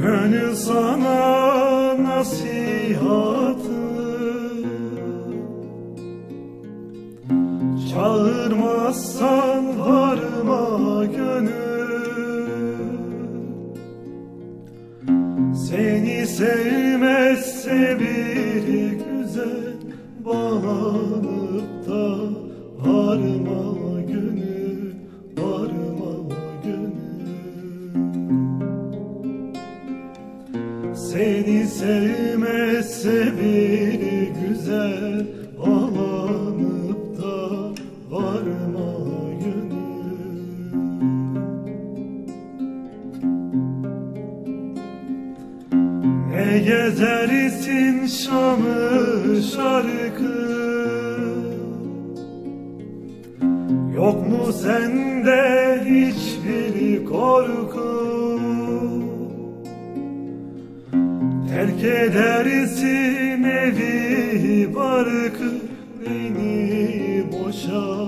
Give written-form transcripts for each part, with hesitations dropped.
Gönül sana nasihatı, çağırmazsan varma gönül. Seni sevmezse bir güzel, bağlanıp da varma gönül, varma gönül. Seni sevmezse bir güzel, bağlanıp da varma gönül. Ne gezersin Şam'ı şarkı, yok mu sende hiçbir korku? Terk edersin evi barkı, beni boşa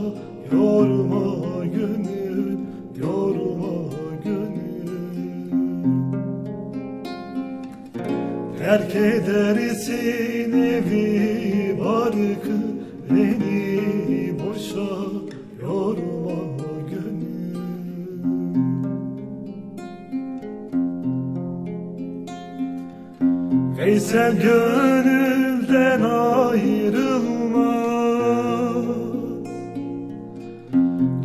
yorma gönül, yorma gönül. Terk edersin evi barkı, beni boşa yorma gönül. Veysel gönülden ayrılmaz,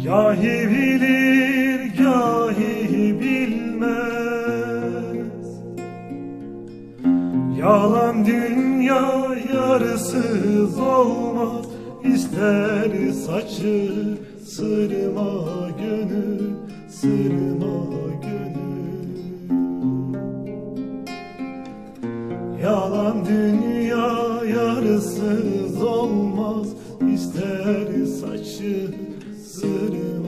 gahi bilir gahi bilmez. Yalan dünya yarısız olmaz, ister saçı sırma gönül, sırma gönül. Yalan dünya yarısız olmaz, ister saçı sırma